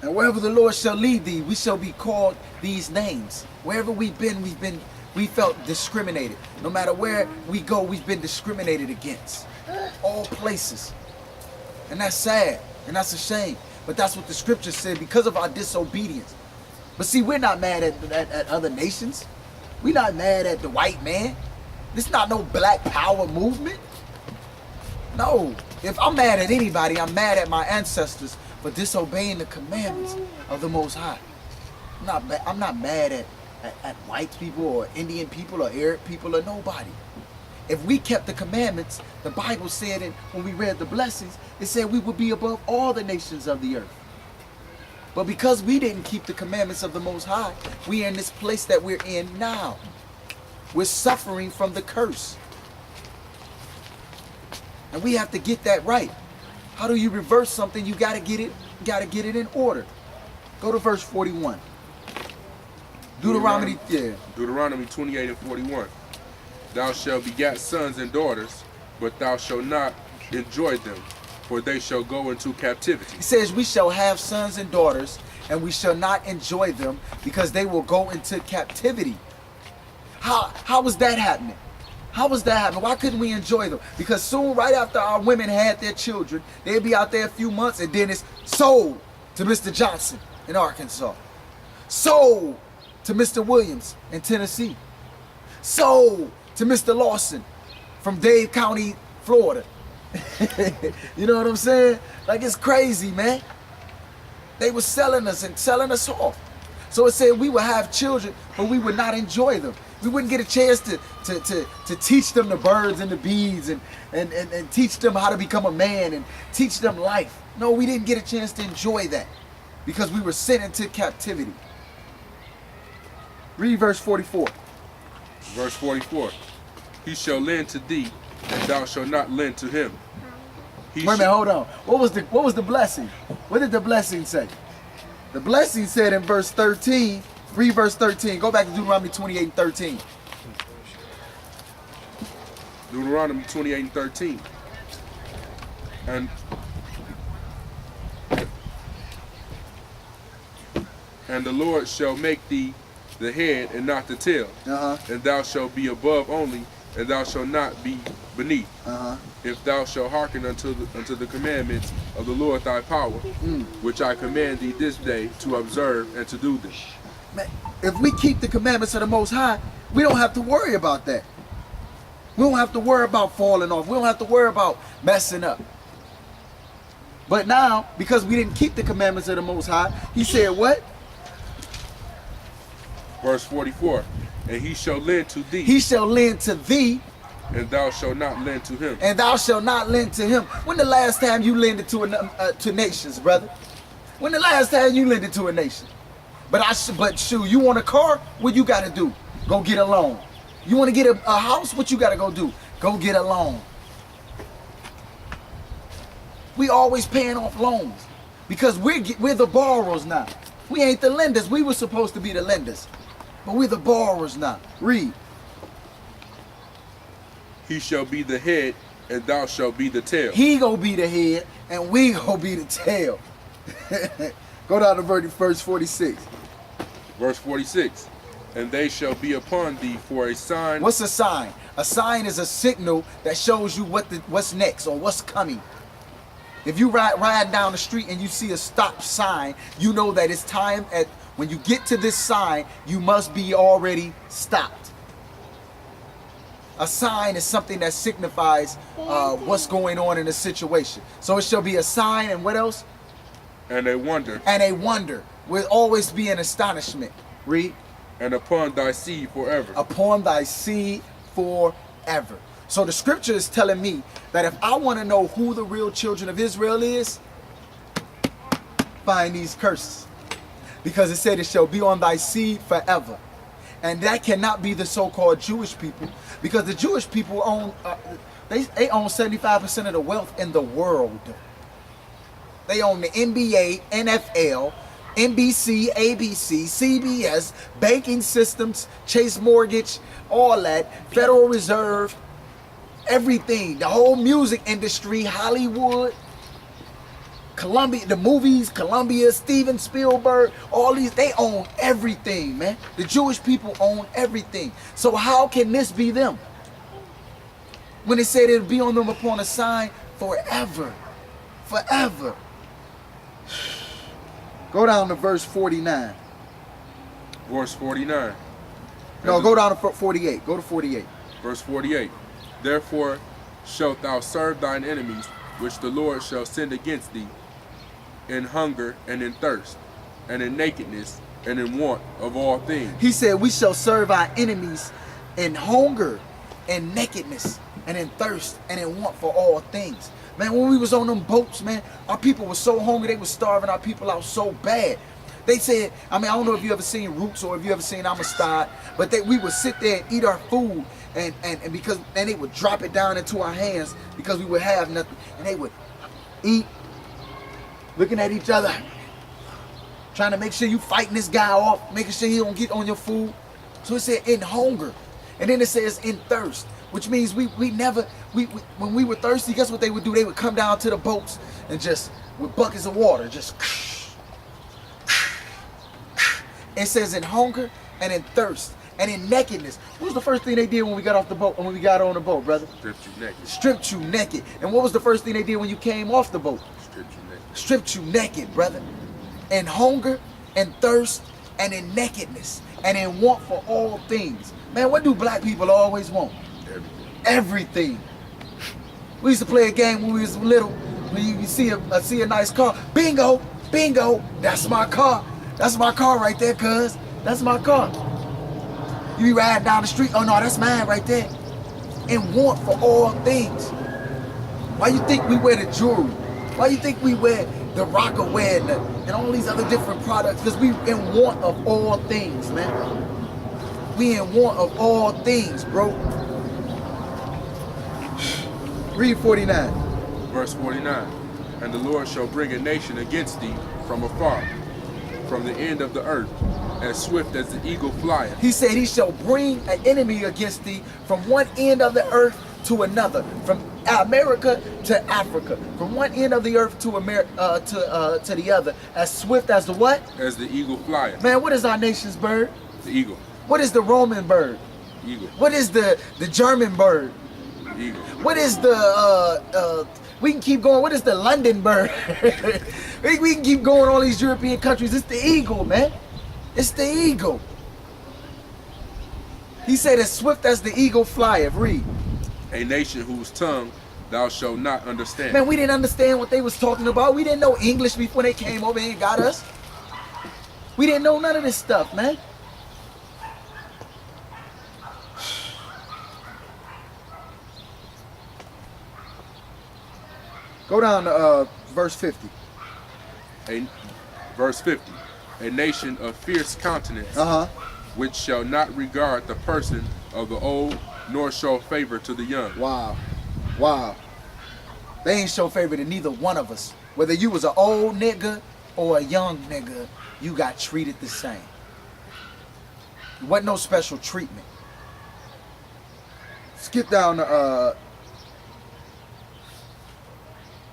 And wherever the Lord shall lead thee, we shall be called these names. Wherever we felt discriminated. No matter where we go, we've been discriminated against. All places. And that's sad. And that's a shame. But that's what the scripture said because of our disobedience. But see, we're not mad at other nations. We're not mad at the white man. This is not no black power movement. No. If I'm mad at anybody, I'm mad at my ancestors for disobeying the commandments of the Most High. I'm not mad at white people or Indian people or Arab people or nobody. If we kept the commandments, the Bible said, and when we read the blessings, it said we would be above all the nations of the earth. But because we didn't keep the commandments of the Most High, we are in this place that we're in now. We're suffering from the curse. And we have to get that right. How do you reverse something? You gotta get it in order. Go to verse 41. Deuteronomy 28 and 41. Thou shalt begat sons and daughters, but thou shalt not enjoy them, for they shall go into captivity. He says we shall have sons and daughters, and we shall not enjoy them, because they will go into captivity. How was that happening? How was that happening? Why couldn't we enjoy them? Because soon, right after our women had their children, they'd be out there a few months, and then it's sold to Mr. Johnson in Arkansas. Sold to Mr. Williams in Tennessee. Sold to Mr. Lawson from Dade County, Florida. You know what I'm saying? Like, it's crazy, man. They were selling us and selling us off. So it said we would have children, but we would not enjoy them. We wouldn't get a chance to teach them the birds and the bees and teach them how to become a man and teach them life. No, we didn't get a chance to enjoy that because we were sent into captivity. Read verse 44. Verse 44. He shall lend to thee, and thou shalt not lend to him. Wait a minute, hold on. What was the blessing? What did the blessing say? The blessing said in verse 13, read verse 13. Go back to Deuteronomy 28 and 13. Deuteronomy 28 and 13. And the Lord shall make thee the head and not the tail. And thou shalt be above only, and thou shalt not be beneath. If thou shalt hearken unto the commandments of the Lord thy power, which I command thee this day to observe and to do them. Man, if we keep the commandments of the Most High, we don't have to worry about that. We don't have to worry about falling off. We don't have to worry about messing up. But now, because we didn't keep the commandments of the Most High, he said what? Verse 44. And he shall lend to thee. He shall lend to thee. And thou shalt not lend to him. And thou shalt not lend to him. When the last time you lended to nations, brother? When the last time you lended to a nation? But shoot, you want a car? What you got to do? Go get a loan. You want to get a house? What you got to go do? Go get a loan. We always paying off loans because we're the borrowers now. We ain't the lenders. We were supposed to be the lenders, but we're the borrowers now. Read. He shall be the head, and thou shalt be the tail. He gonna be the head, and we gonna be the tail. Go down to verse 46. Verse 46. And they shall be upon thee for a sign. What's a sign? A sign is a signal that shows you what's next or what's coming. If you ride down the street and you see a stop sign, you know that it's time. When you get to this sign, you must be already stopped. A sign is something that signifies what's going on in a situation. So it shall be a sign, and what else? And a wonder. And a wonder. Will always be an astonishment. Read. And upon thy seed forever. Upon thy seed forever. So the scripture is telling me that if I want to know who the real children of Israel is, find these curses. Because it said it shall be on thy seed forever. And that cannot be the so-called Jewish people, because the Jewish people own, they own 75% of the wealth in the world. They own the NBA, NFL, NBC, ABC, CBS, banking systems, Chase Mortgage, all that, Federal Reserve, everything, the whole music industry, Hollywood. Columbia, the movies, Columbia, Steven Spielberg, all these, they own everything, man. The Jewish people own everything. So how can this be them? When it said it'll be on them upon a sign forever. Forever. Go down to verse 49. Verse 49. No, go down to 48. Go to 48. Verse 48. Therefore shalt thou serve thine enemies, which the Lord shall send against thee, in hunger and in thirst, and in nakedness and in want of all things. He said we shall serve our enemies in hunger and nakedness and in thirst and in want for all things. Man, when we was on them boats, man, our people were so hungry, they were starving our people out so bad. They said, I mean, I don't know if you ever seen Roots or if you ever seen Amistad, but we would sit there and eat our food and because then they would drop it down into our hands because we would have nothing. And they would eat, looking at each other, trying to make sure you fighting this guy off, making sure he don't get on your food. So it said in hunger. And then it says in thirst, which means we when we were thirsty, guess what they would do? They would come down to the boats and just, with buckets of water, just. It says in hunger and in thirst and in nakedness. What was the first thing they did when we got off the boat, when we got on the boat, brother? Stripped you naked. Stripped you naked. And what was the first thing they did when you came off the boat? Stripped you naked. Stripped you naked, brother. In hunger and thirst and in nakedness and in want for all things. Man, what do black people always want? Everything. Everything. We used to play a game when we was little. When you see a nice car, bingo, bingo, that's my car. That's my car right there, cuz. That's my car. You be riding down the street, oh no, that's mine right there. And want for all things. Why you think we wear the jewelry? Why you think we wear the rocker wear and all these other different products? Because we in want of all things, man. We in want of all things, bro. Read 49. Verse 49. And the Lord shall bring a nation against thee from afar, from the end of the earth, as swift as the eagle flieth. He said he shall bring an enemy against thee from one end of the earth to another, from America to Africa, from one end of the earth to to the other, as swift as the what? As the eagle flieth. Man, what is our nation's bird? The eagle. What is the Roman bird? Eagle. What is the German bird? Eagle. What is the we can keep going. What is the London bird? we can keep going all these European countries. It's the eagle, man. It's the eagle. He said as swift as the eagle flieth. Read. A nation whose tongue thou shalt not understand. Man, we didn't understand what they was talking about. We didn't know English before they came over here and got us. We didn't know none of this stuff, man. Go down to verse 50. Verse 50. A nation of fierce countenance, which shall not regard the person of the old, nor show favor to the young. Wow. Wow. They ain't show favor to neither one of us. Whether you was an old nigga or a young nigga, you got treated the same. There wasn't no special treatment. Skip down to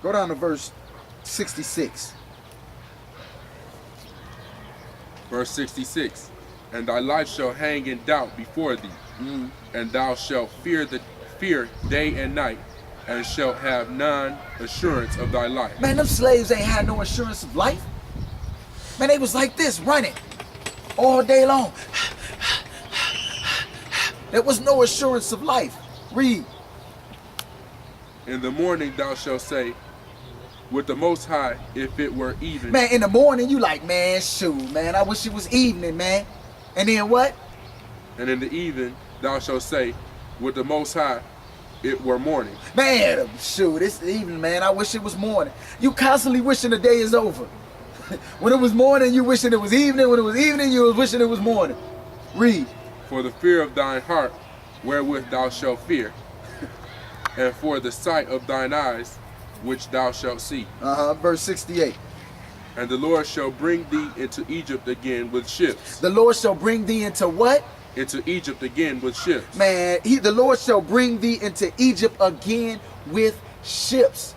go down to verse 66. Verse 66. And thy life shall hang in doubt before thee, and thou shalt fear day and night, and shalt have none assurance of thy life. Man, them slaves ain't had no assurance of life. Man, they was like this, running all day long. There was no assurance of life. Read. In the morning thou shalt say, with the Most High, if it were even. Man, in the morning you like, man, shoot, man, I wish it was evening, man. And then what? And in the evening thou shalt say, with the Most High, it were morning. Man, shoot, it's evening, man. I wish it was morning. You constantly wishing the day is over. When it was morning, you wishing it was evening. When it was evening, you was wishing it was morning. Read. For the fear of thine heart, wherewith thou shalt fear, and for the sight of thine eyes, which thou shalt see. Verse 68. And the Lord shall bring thee into Egypt again with ships. The Lord shall bring thee into what? Into Egypt again with ships. Man, the Lord shall bring thee into Egypt again with ships.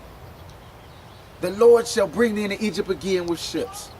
The Lord shall bring thee into Egypt again with ships.